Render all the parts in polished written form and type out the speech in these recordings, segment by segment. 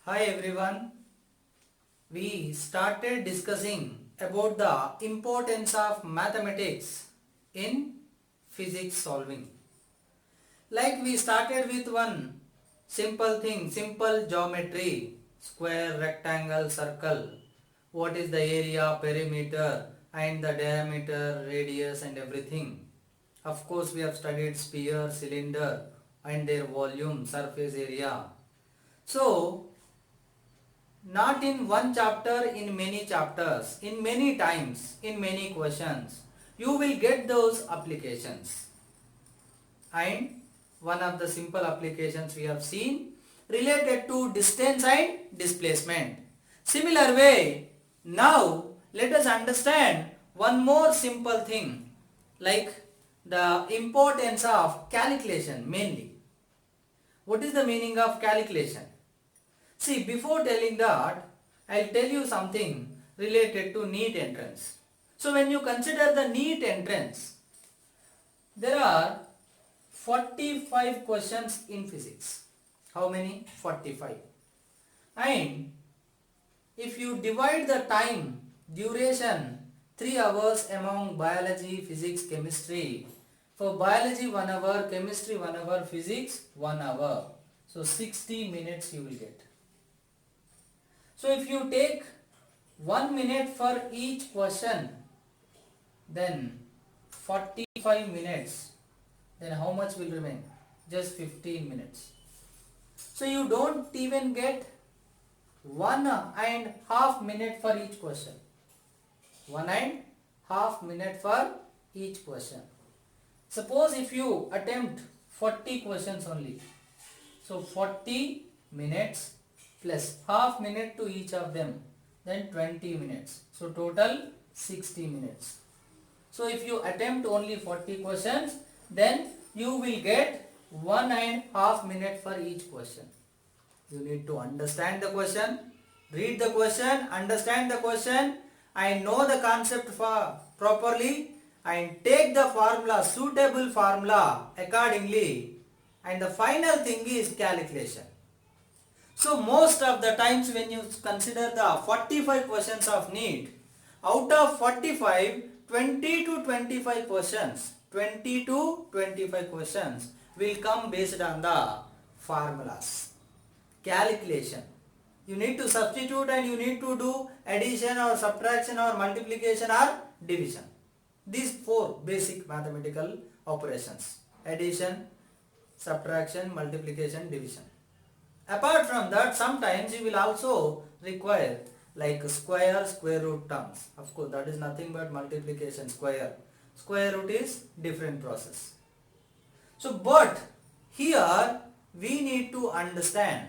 Hi everyone. We started discussing about the importance of mathematics in physics solving. Like we started with one simple thing, simple geometry, square, rectangle, circle. What is the area, perimeter and the diameter, radius and everything. Of course we have studied sphere, cylinder and their volume, surface area. So not in one chapter, in many chapters, in many times, in many questions, you will get those applications. And one of the simple applications we have seen related to distance and displacement. Similar way, now let us understand one more simple thing, like the importance of calculation mainly. What is the meaning of calculation? See, before telling that, I'll tell you something related to NEET entrance. So when you consider the NEET entrance, there are 45 questions in physics. How many? 45. And if you divide the time, duration, 3 hours among biology, physics, chemistry. For biology 1 hour, chemistry 1 hour, physics 1 hour. So 60 minutes you will get. So if you take 1 minute for each question, then 45 minutes, then how much will remain? Just 15 minutes. So you don't even get 1.5 minute for each question. 1.5 minute for each question. Suppose if you attempt 40 questions only. So 40 minutes plus half minute to each of them, then 20 minutes. So total 60 minutes. So if you attempt only 40 questions, then you will get 1.5 minute for each question. You need to understand the question, read the question, understand the question and know the concept properly and take the formula, suitable formula accordingly, and the final thing is calculation. So most of the times when you consider the 45 questions of NEET, out of 45, 20 to 25 questions, 20 to 25 questions will come based on the formulas, calculation. You need to substitute and you need to do addition or subtraction or multiplication or division. These 4 basic mathematical operations: addition, subtraction, multiplication, division. Apart from that, sometimes you will also require like square, square root terms. Of course, that is nothing but multiplication square. Square root is different process. So, but here we need to understand.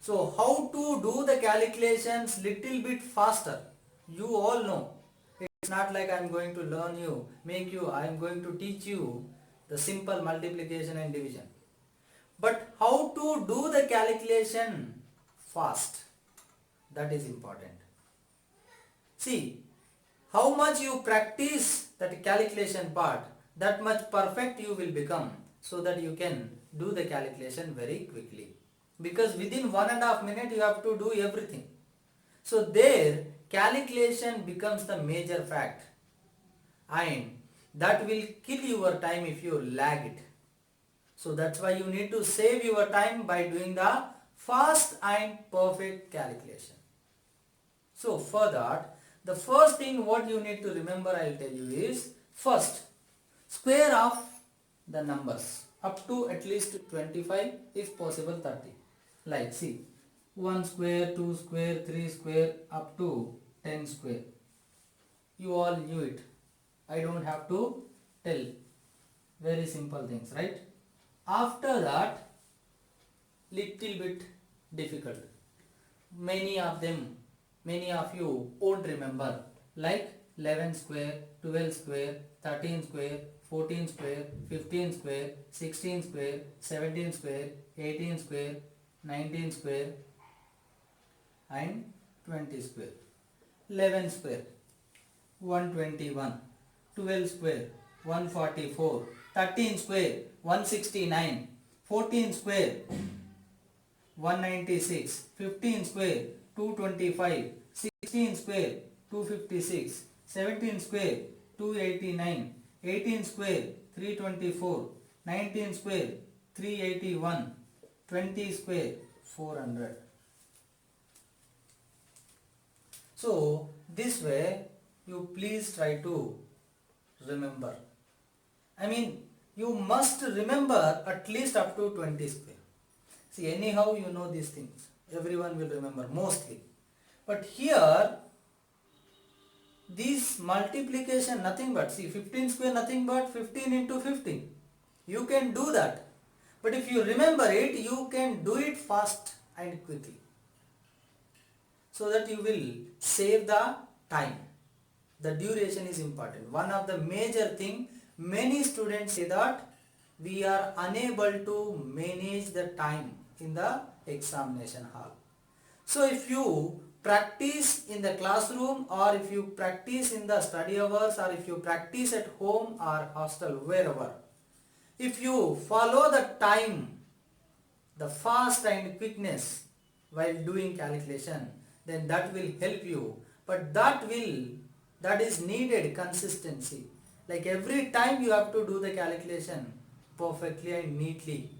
So, how to do the calculations little bit faster. You all know. It's not like I am going to learn you, I am going to teach you the simple multiplication and division. But how to do the calculation fast, that is important. See, how much you practice that calculation part, that much perfect you will become, so that you can do the calculation very quickly. Because within 1.5 minutes you have to do everything. So there calculation becomes the major fact, and that will kill your time if you lag it. So that's why you need to save your time by doing the fast and perfect calculation. So for that, the first thing what you need to remember, I will tell you is, first, square of the numbers up to at least 25, if possible 30. Like see, 1 square, 2 square, 3 square up to 10 square. You all knew it. I don't have to tell. Very simple things, right? After that, little bit difficult. Many of you won't remember, like 11 square, 12 square, 13 square, 14 square, 15 square, 16 square, 17 square, 18 square, 19 square and 20 square. 11 square, 121, 12 square, 144, 13 square, 169, 14 square, 196, 15 square 225, 16 square 256, 17 square 289, 18 square 324, 19 square 381, 20 square 400. So this way you please try to remember. I mean, you must remember at least up to 20 square. See, anyhow you know these things. Everyone will remember mostly. But here, this multiplication nothing but, see, 15 square nothing but 15 into 15. You can do that. But if you remember it, you can do it fast and quickly. So that you will save the time. The duration is important. One of the major thing, many students say that we are unable to manage the time in the examination hall. So if you practice in the classroom, or if you practice in the study hours, or if you practice at home or hostel, wherever, if you follow the time, the fast and quickness while doing calculation, then that will help you. But that is needed consistency. Like every time you have to do the calculation perfectly and neatly.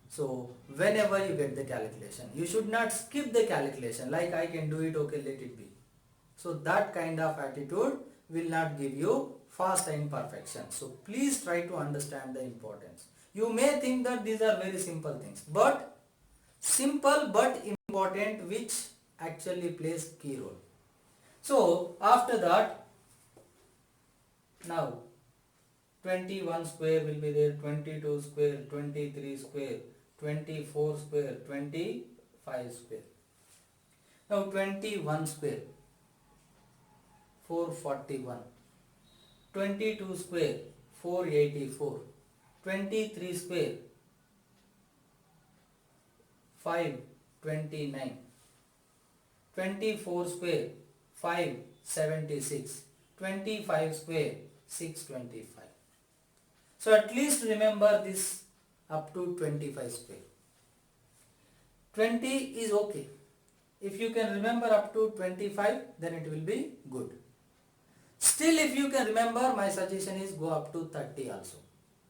So whenever you get the calculation, you should not skip the calculation like I can do it, okay, let it be. So that kind of attitude will not give you fast and perfection. So please try to understand the importance. You may think that these are very simple things, but simple but important, which actually plays key role. So after that, now 21 square will be there, 22 square, 23 square, 24 square, 25 square. Now 21 square, 441, 22 square, 484, 23 square, 529, 24 square, 576, 25 square, 625. So at least remember this up to 25 square. 20 is okay. If you can remember up to 25, then it will be good. Still, if you can remember, my suggestion is go up to 30 also.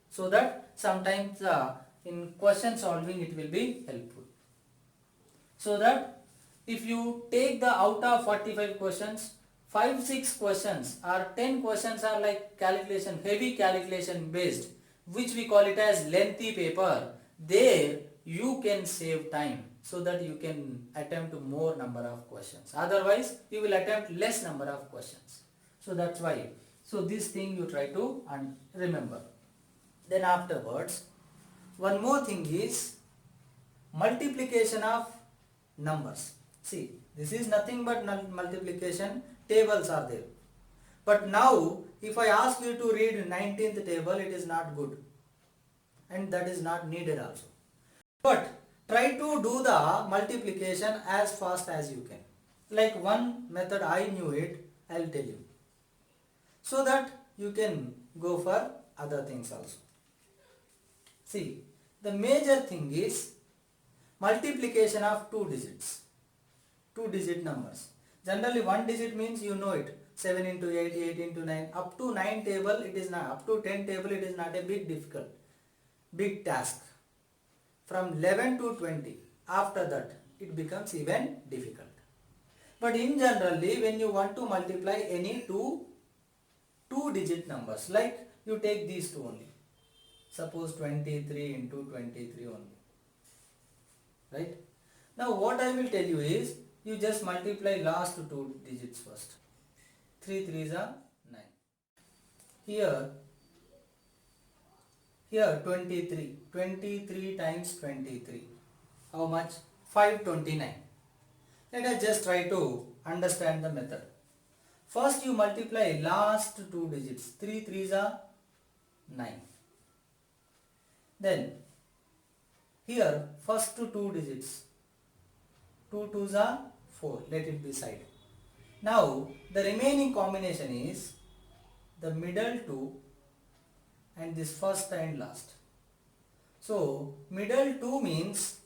So that sometimes in question solving it will be helpful. So that if you take the out of 45 questions, 5-6 questions or 10 questions are like calculation, heavy calculation based, which we call it as lengthy paper. There you can save time so that you can attempt more number of questions. Otherwise you will attempt less number of questions. So that's why. So this thing you try to remember. Then afterwards, one more thing is multiplication of numbers. See, this is nothing but multiplication. Tables are there. But now, if I ask you to read 19th table, it is not good. And that is not needed also. But try to do the multiplication as fast as you can. Like one method I knew it, I will tell you. So that you can go for other things also. See, the major thing is multiplication of 2 digits. 2-digit numbers. Generally 1 digit means you know it. 7 into 8, 8 into 9. Up to 9 table it is not. Up to 10 table it is not a big task. From 11 to 20. After that it becomes even difficult. But in generally when you want to multiply any two-digit numbers, like you take these two only. Suppose 23 into 23 only. Right? Now what I will tell you is, you just multiply last 2 digits first. 3 3s are 9. Here 23. 23 times 23. How much? 529. Let us just try to understand the method. First you multiply last 2 digits. 3 3s are 9. Then here first 2 digits. 2 2s are 4. Let it be side. Now the remaining combination is the middle 2 and this first and last. So middle 2 means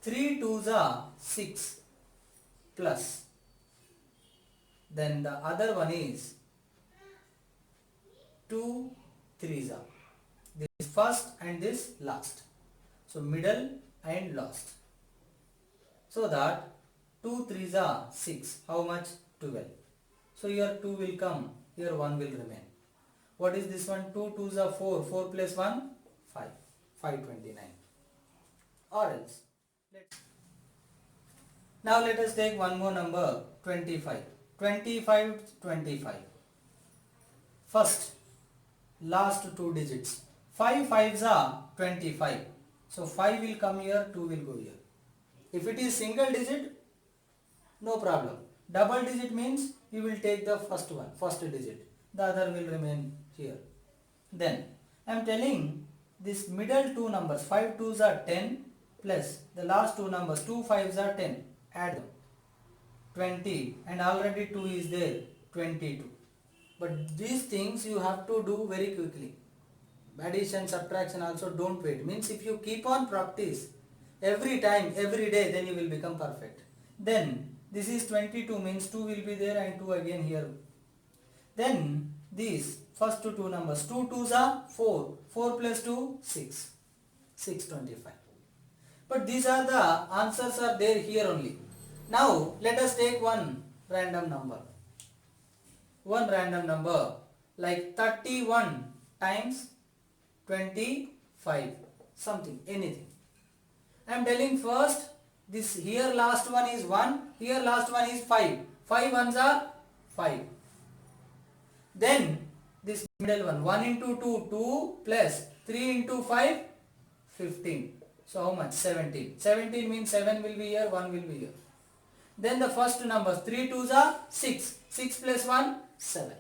3 twos are 6 plus, then the other one is 2 threes are. This first and this last. So middle and last. So that 2 threes are 6. How much? 12. So here 2 will come. Here 1 will remain. What is this one? 2 twos are 4. 4 plus 1? 5. 529. Or else. Now let us take one more number. 25. 25, 25. First, last two digits. 5 fives are 25. So 5 will come here, 2 will go here. If it is single digit, no problem. Double digit means you will take the first one, first digit. The other will remain here. Then I am telling this middle two numbers, 5 twos are 10 plus the last two numbers, 2 fives are 10. Add them. 20 and already 2 is there, 22. But these things you have to do very quickly. Addition, subtraction also don't wait. Means if you keep on practice every time, every day, then you will become perfect. Then this is 22 means 2 will be there and 2 again here. Then these first two numbers, 2 twos are 4. 4 plus 2, 6. 625. But these are the answers are there here only. Now let us take one random number. One random number like 31 times 25, something, anything. I am telling first, this here last one is 1, here last one is 5. 5 ones are 5. Then this middle one, 1 into 2, 2 plus 3 into 5, 15. So how much? 17. 17 means 7 will be here, 1 will be here. Then the first numbers, 3 twos are 6. 6 plus 1, 7.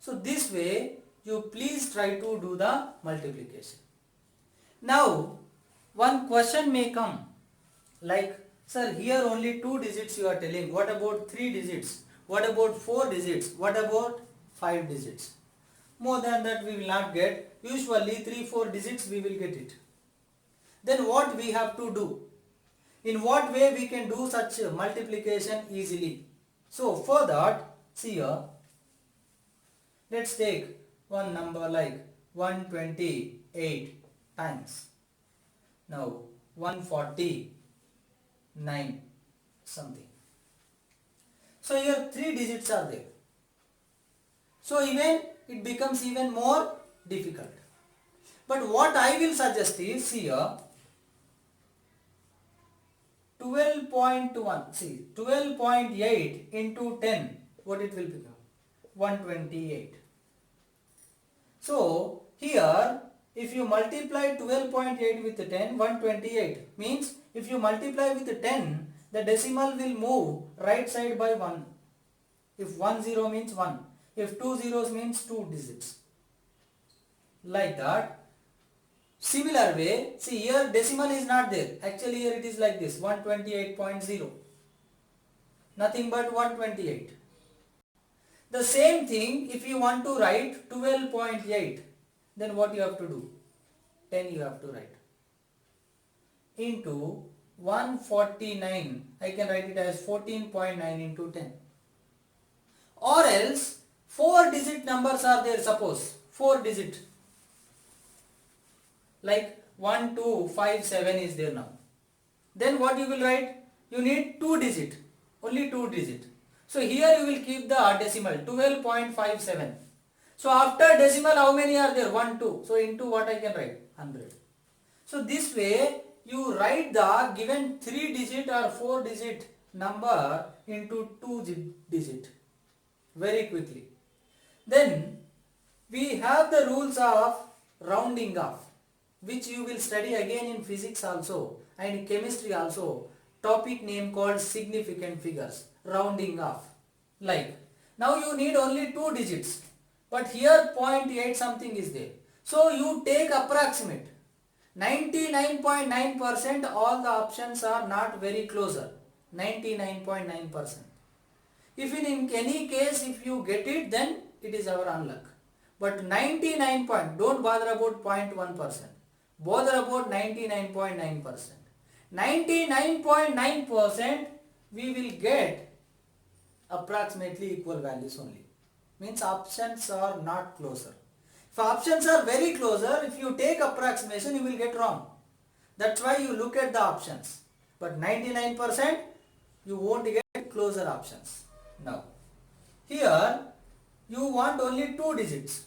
So this way you please try to do the multiplication. Now one question may come like, sir, here only 2 digits you are telling. What about 3 digits? What about 4 digits? What about 5 digits? More than that we will not get. Usually 3-4 digits we will get it. Then what we have to do? In what way we can do such multiplication easily? So for that, see here, let's take one number like 128 times. Now 149 something. So here 3 digits are there. So even it becomes even more difficult. But what I will suggest is here 12.1. See 12.8 into 10. What it will become? 128. So here if you multiply 12.8 with 10, 128 means if you multiply with 10, the decimal will move right side by 1. If 1 0 means 1. If 2 zeros means 2 digits. Like that. Similar way, see here decimal is not there. Actually here it is like this, 128.0. Nothing but 128. The same thing if you want to write 12.8, then what you have to do? 10 you have to write. Into 149, I can write it as 14.9 into 10. Or else 4 digit numbers are there, suppose 4 digit. Like 1, 2, 5, 7 is there now. Then what you will write? You need 2 digit. Only 2 digit. So here you will keep the decimal 12.57. So after decimal how many are there? 1, 2. So into what I can write? 100. So this way you write the given 3 digit or 4 digit number into 2 digit very quickly. Then we have the rules of rounding off, which you will study again in physics also and in chemistry also. Topic name called significant figures, rounding off. Like now you need only 2 digits, but here 0.8 something is there. So you take approximate. 99.9% all the options are not very closer. 99.9%. If in any case if you get it, then it is our unluck. But 99 don't bother about 0.1%. Bother about 99.9%. 99.9% we will get approximately equal values only. Means options are not closer. If options are very closer, if you take approximation, you will get wrong. That's why you look at the options. But 99% you won't get closer options. Now, here you want only 2 digits.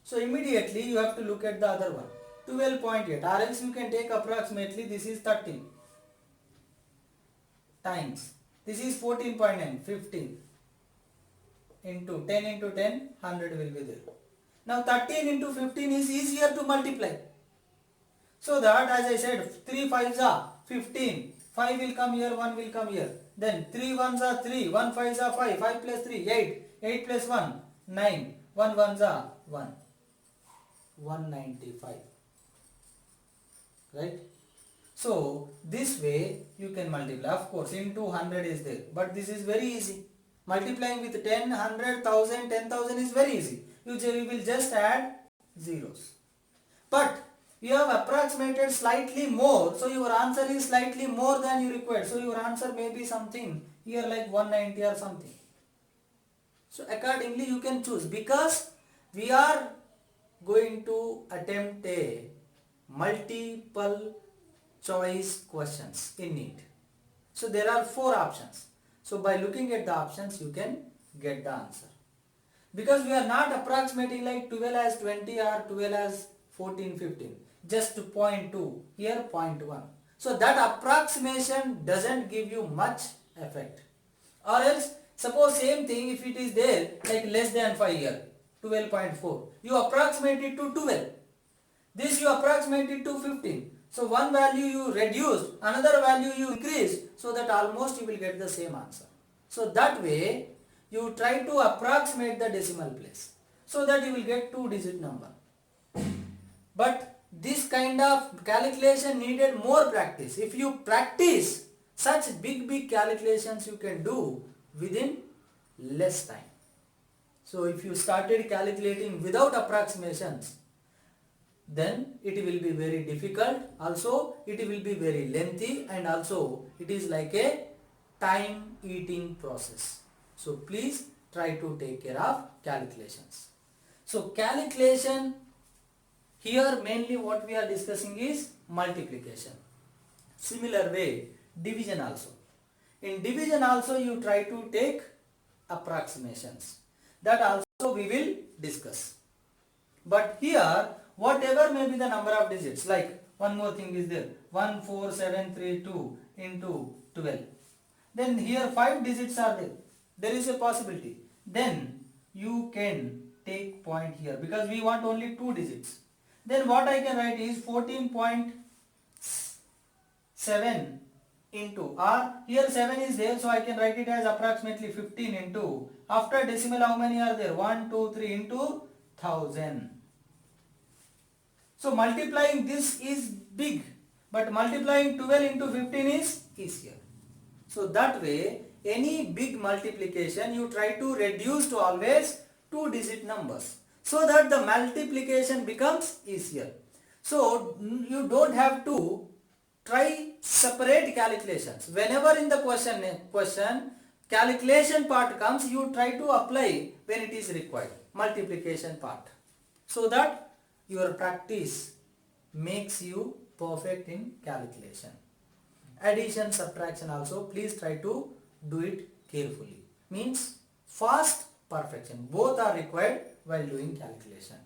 So immediately you have to look at the other one. 12.8, or else you can take approximately, this is 13 times. This is 14.9, 15 into 10 into 10, 100 will be there. Now 13 into 15 is easier to multiply. So that, as I said, 3 5s are 15. 5 will come here, 1 will come here. Then 3 1s are 3, 1 5s are 5, 5 plus 3, 8, 8 plus 1, 9, 1 1s are 1. 195. Right? So this way you can multiply. Of course, into 100 is there. But this is very easy. Multiplying with 10, 100, 1000, 10,000 is very easy. You will just add zeros. But you have approximated slightly more, so your answer is slightly more than you required. So your answer may be something here like 190 or something. So accordingly you can choose, because we are going to attempt a multiple choice questions in NEET. So there are 4 options. So by looking at the options you can get the answer. Because we are not approximating like 12 as 20 or 12 as 14, 15. Just 0.2, here 0.1. So that approximation doesn't give you much effect. Or else, suppose same thing if it is there like less than 5 here, 12.4. You approximate it to 12. This you approximate it to 15. So one value you reduced, another value you increased, so that almost you will get the same answer. So that way, you try to approximate the decimal place, so that you will get 2-digit number. But this kind of calculation needed more practice. If you practice, such big calculations you can do within less time. So if you started calculating without approximations, then it will be very difficult. Also, it will be very lengthy, and also it is like a time eating process. So please try to take care of calculations. So calculation, here mainly what we are discussing is multiplication. Similar way, division also. In division also you try to take approximations. That also we will discuss. But here, whatever may be the number of digits, like one more thing is there, 14732 into 12. Then here 5 digits are there. There is a possibility. Then you can take point here, because we want only 2 digits. Then what I can write is 14.7 into, or here 7 is there, so I can write it as approximately 15 into, after decimal how many are there, 1, 2, 3 into 1000. So multiplying this is big, but multiplying 12 into 15 is easier. So that way, any big multiplication you try to reduce to always 2-digit numbers, so that the multiplication becomes easier. So you don't have to try separate calculations. Whenever in the question calculation part comes, you try to apply when it is required, multiplication part, so that your practice makes you perfect in calculation. Addition, subtraction also, please try to do it carefully. Means fast perfection, both are required while doing calculation.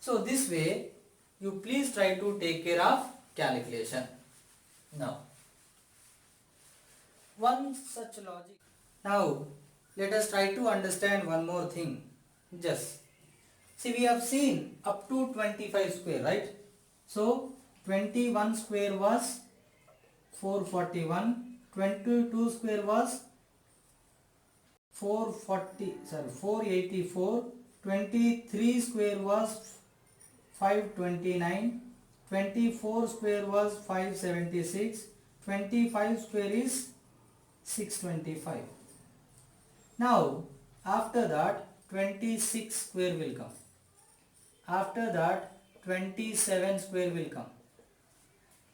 So this way you please try to take care of calculation. Now one such logic. Now let us try to understand one more thing. Just see, we have seen up to 25 square, right? So 21 square was 441, 22 square was 484, 23 square was 529, 24 square was 576, 25 square is 625. Now after that 26 square will come. After that 27 square will come.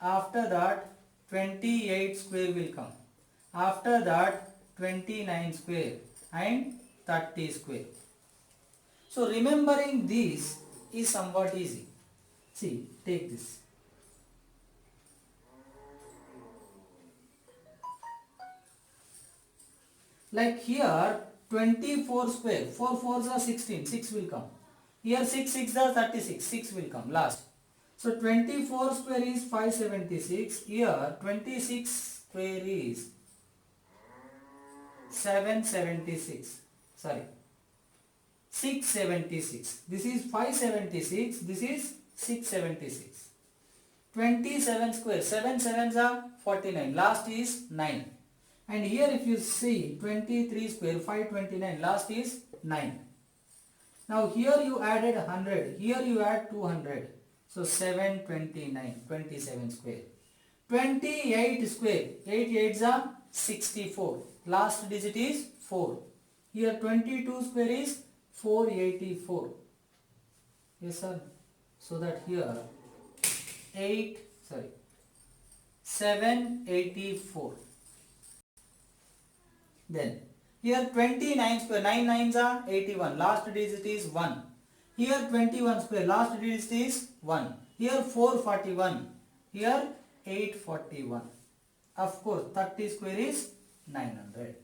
After that 28 square will come. After that 29 square and 30 square. So remembering this is somewhat easy. See, take this. Like here 24 square, 4 4s are 16, 6 will come. Here 6 6 are 36, 6 will come last. So 24 square is 576. Here 26 square is 776. Sorry, 676. This is 576. This is 676. 27 square. 7 sevens are 49. Last is 9. And here if you see 23 square 529. Last is 9. Now here you added 100. Here you add 200. So 729. 27 square. 28 square. 8 8s are 64. Last digit is 4. Here 22 square is 484. Yes sir. So that here 784. Then here 29 square, 9 9s are 81. Last digit is 1. Here 21 square, last digit is 1. Here 441. Here 841. Of course 30 square is 900.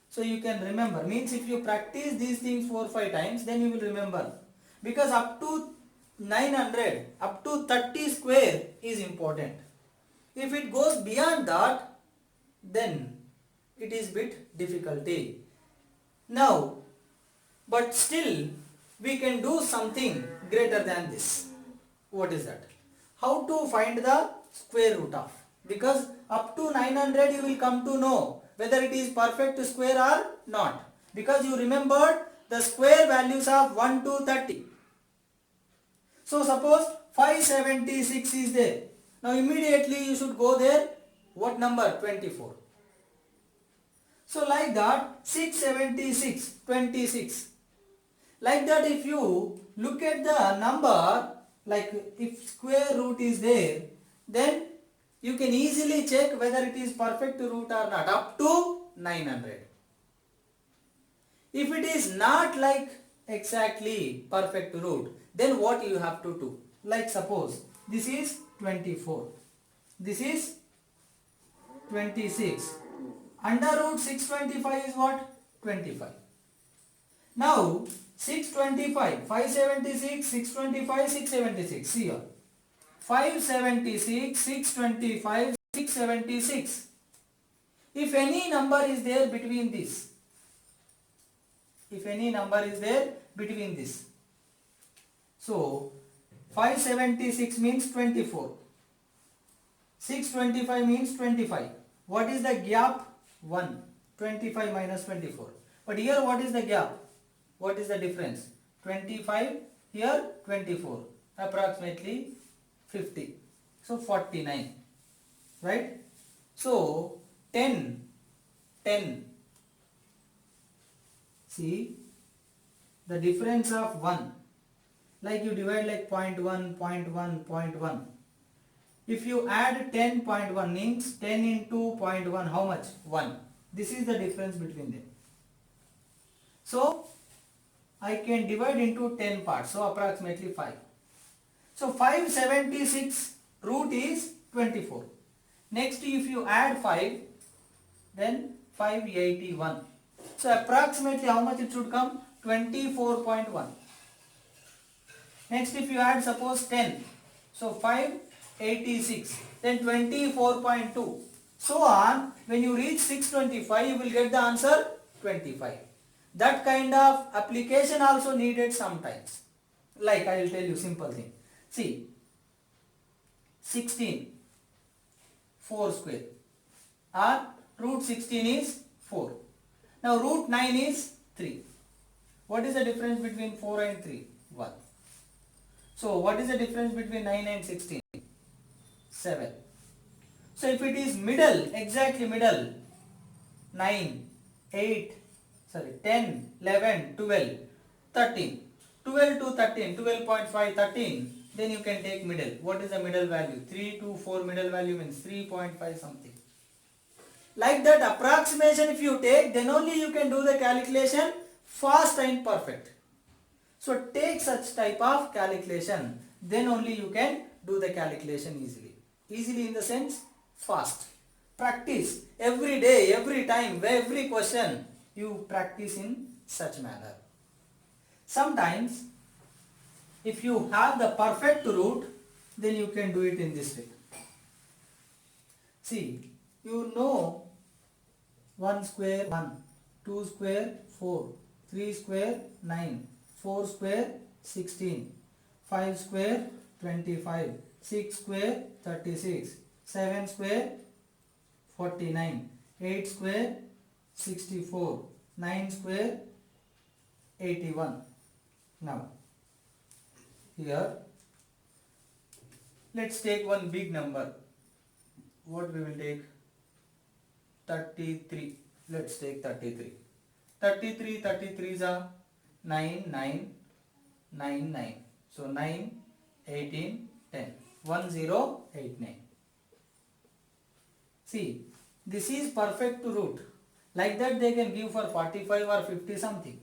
So you can remember, means if you practice these things 4 5 times, then you will remember. Because up to 900, up to 30 square is important. If it goes beyond that, then it is bit difficulty. Now, but still we can do something greater than this. What is that? How to find the square root of? Because up to 900 you will come to know whether it is perfect square or not. Because you remembered the square values of 1 to 30. So suppose 576 is there. Now immediately you should go there. What number? 24. So like that 676, 26. Like that if you look at the number, like if square root is there, then you can easily check whether it is perfect root or not up to 900. If it is not like exactly perfect root, then what you have to do? Like suppose this is 24, this is 26. Under root 625 is what? 25. Now 625, 576, 625, 676. See here. 576, 625, 676. If any number is there between this, so 576 means 24, 625 means 25. What is the gap? 1. 25 minus 24. But here what is the gap? What is the difference? 25, here 24. Approximately 50. So 49. Right? So 10. See, the difference of 1. Like you divide like 0.1, 0.1, 0.1. If you add 10.1 means 10 into 0.1, how much? 1. This is the difference between them. So I can divide into 10 parts. So approximately 5. So 576 root is 24. Next if you add 5, then 581. So approximately how much it should come? 24.1. Next if you add suppose 10. So 586. Then 24.2. So on. When you reach 625 you will get the answer 25. That kind of application also needed sometimes. Like I will tell you simple thing. See, 16, 4 square, or root 16 is 4. Now root 9 is 3. What is the difference between 4 and 3? 1. So what is the difference between 9 and 16? 7. So if it is middle, exactly middle, 9, 10, 11, 12, 13. 12 to 13, 12.5, 13. then you can take middle. What is the middle value? 3 to 4 middle value means 3.5 something. Like that approximation if you take, then only you can do the calculation fast and perfect. So take such type of calculation, then only you can do the calculation easily. Easily in the sense fast. Practice every day, every time, every question you practice in such manner. Sometimes if you have the perfect root, then you can do it in this way. See, you know 1 square 1, 2 square 4, 3 square 9, 4 square 16, 5 square 25, 6 square 36, 7 square 49, 8 square 64, 9 square 81. Now here let's take one big number. What we will take? 33. Let's take 33. 33 is a 9, 9, 9, 9. So 9, 18, 10. 1089. See, this is perfect root. Like that they can give for 45 or 50 something.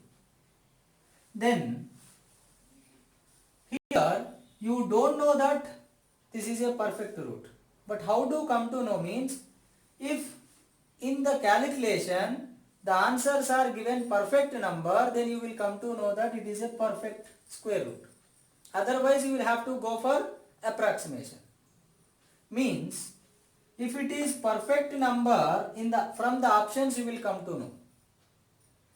Then here you don't know that this is a perfect root. But how do come to know means, if in the calculation the answers are given perfect number, then you will come to know that it is a perfect square root. Otherwise you will have to go for approximation. Means if it is perfect number from the options you will come to know.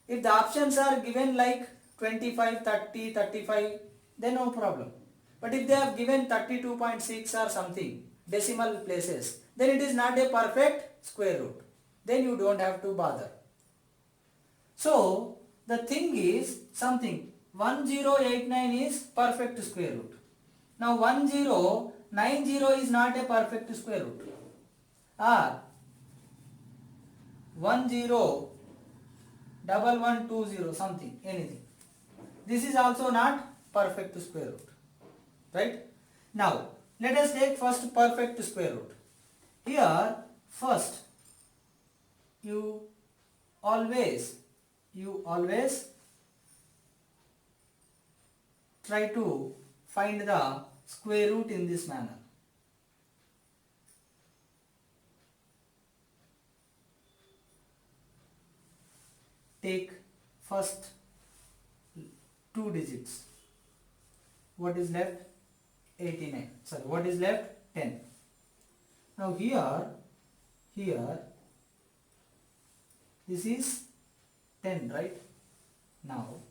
If the options are given like 25, 30, 35, then no problem. But if they have given 32.6 or something decimal places, then it is not a perfect square root. Then you don't have to bother. So the thing is something 1089 is perfect square root. Now 1090 is not a perfect square root. Or 101120 something, anything. This is also not perfect square root. Right? Now let us take first perfect square root. Here first you always try to find the square root in this manner. Take first 2 digits. What is left? 89. Sorry, what is left? 10. Now here this is 10, right? Now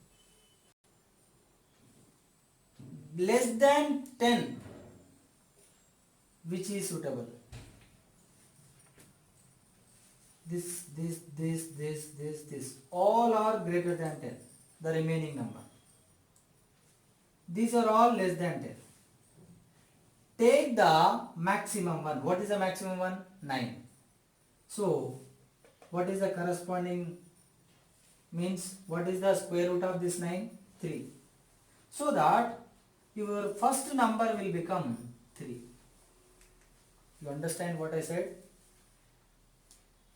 less than 10, which is suitable? This, all are greater than 10, the remaining number. These are all less than 10. Take the maximum one. What is the maximum one? 9. So what is the corresponding means? What is the square root of this 9? 3. So that your first number will become 3. You understand what I said?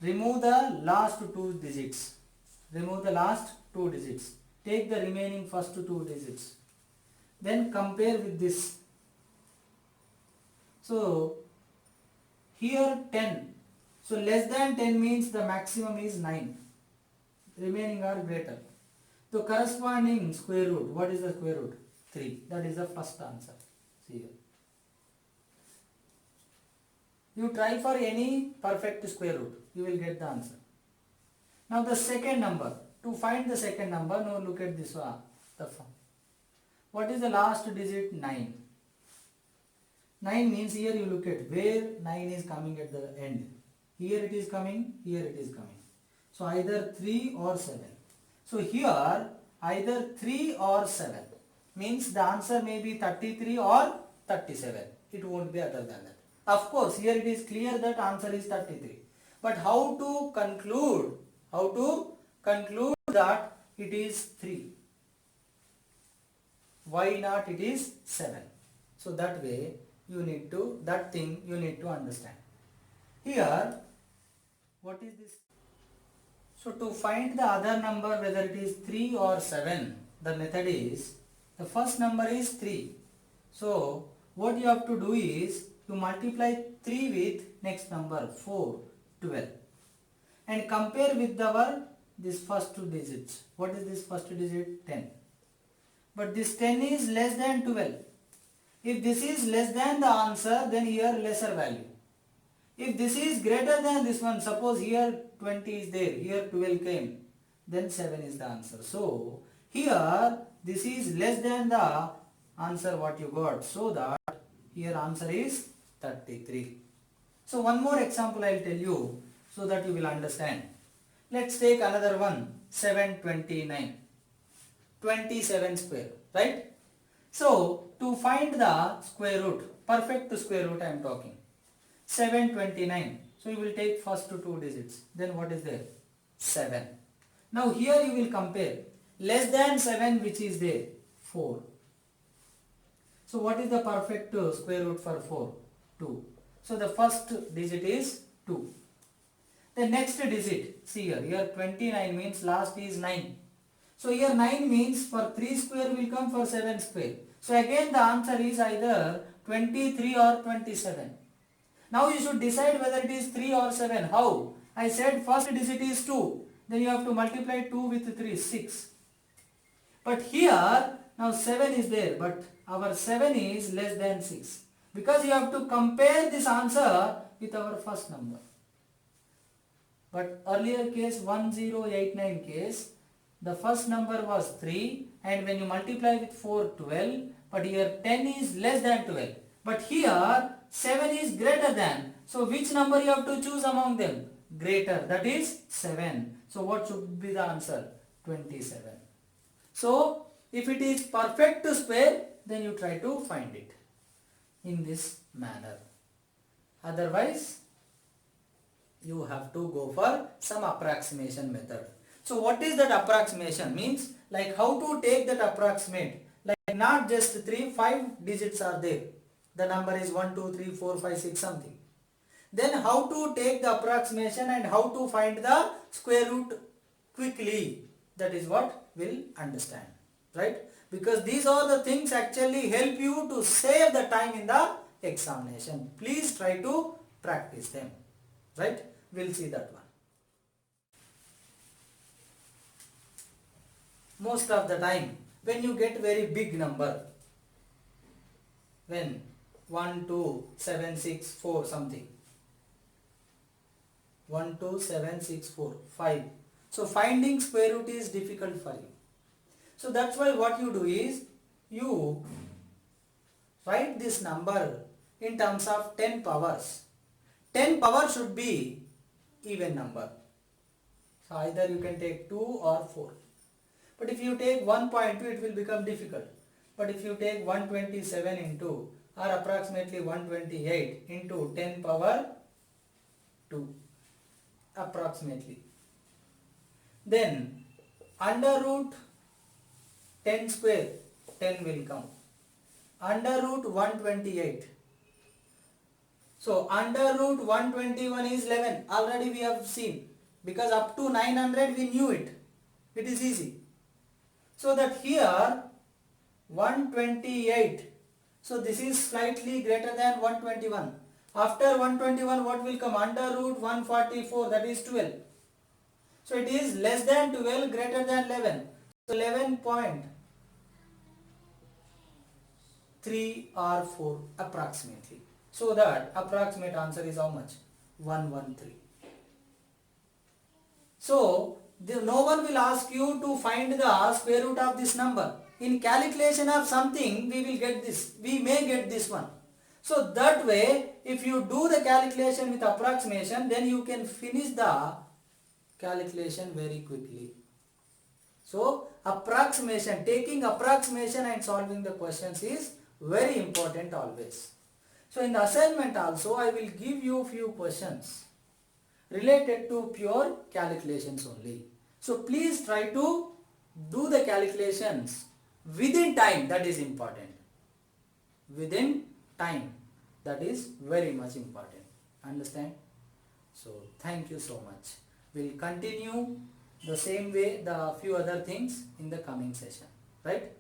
Remove the last 2 digits. Remove the last 2 digits. Take the remaining first 2 digits. Then compare with this. So here 10. So less than 10 means the maximum is 9. Remaining are greater. So corresponding square root. What is the square root? 3. That is the first answer. See here. You try for any perfect square root. You will get the answer. Now the second number. To find the second number, now look at this one. What is the last digit? 9. 9 means here you look at where 9 is coming at the end. Here it is coming, here it is coming. So either 3 or 7. So here either 3 or 7 means the answer may be 33 or 37. It won't be other than that. Of course here it is clear that answer is 33. But how to conclude? How to conclude that it is 3? Why not it is 7? So that way that thing you need to understand. Here, what is this? So to find the other number, whether it is 3 or 7, the method is, the first number is 3. So what you have to do is, you multiply 3 with next number 4, 12. And compare with this first two digits. What is this first digit? 10. But this 10 is less than 12. If this is less than the answer, then here lesser value. If this is greater than this one, suppose here 20 is there, here 12 came, then 7 is the answer. So here this is less than the answer what you got. So that here answer is 33. So one more example I will tell you so that you will understand. Let's take another one, 729. 27 square, right? So to find the square root, perfect square root I am talking. 729. So you will take first two digits. Then what is there? 7. Now here you will compare. Less than 7 which is there? 4. So what is the perfect square root for 4? 2. So the first digit is 2. The next digit, see here 29 means last is 9. So here 9 means for 3 square will come, for 7 square. So again the answer is either 23 or 27. Now you should decide whether it is 3 or 7. How? I said first digit is 2. Then you have to multiply 2 with 3, 6. But here, now 7 is there. But our 7 is less than 6. Because you have to compare this answer with our first number. But earlier case, 1089 case, the first number was 3. And when you multiply with 4, 12. But here 10 is less than 12. But here 7 is greater than. So which number you have to choose among them? Greater, that is 7. So what should be the answer? 27. So if it is perfect square, then you try to find it in this manner. Otherwise, you have to go for some approximation method. So what is that approximation? Means like how to take that approximate. Like not just 3, 5 digits are there. The number is 1, 2, 3, 4, 5, 6 something. Then how to take the approximation and how to find the square root quickly. That is what we'll understand. Right? Because these are the things actually help you to save the time in the examination. Please try to practice them. Right? We'll see that one. Most of the time when you get very big number, when 1, 2, 7, 6, 4 something. 1, 2, 7, 6, 4, 5. So finding square root is difficult for you. So that's why what you do is, you write this number in terms of 10 powers. 10 powers should be even number. So either you can take 2 or 4. But if you take 1.2, it will become difficult. But if you take 127 into, or approximately 128 into 10 power 2, approximately. Then under root 10 square, 10 will come. Under root 128. So under root 121 is 11. Already we have seen. Because up to 900 we knew it. It is easy. So that here 128. So this is slightly greater than 121. After 121 what will come? Under root 144, that is 12. So it is less than 12, greater than 11. So 11.3 or 4 approximately. So that approximate answer is how much? 113. So no one will ask you to find the square root of this number. In calculation of something, we will get this. We may get this one. So that way, if you do the calculation with approximation, then you can finish the calculation very quickly. So approximation, taking approximation and solving the questions is very important always. So in the assignment also, I will give you few questions related to pure calculations only. So please try to do the calculations within time, that is important. within time. That is very much important. Understand? So thank you so much. We'll continue the same way the few other things in the coming session, right?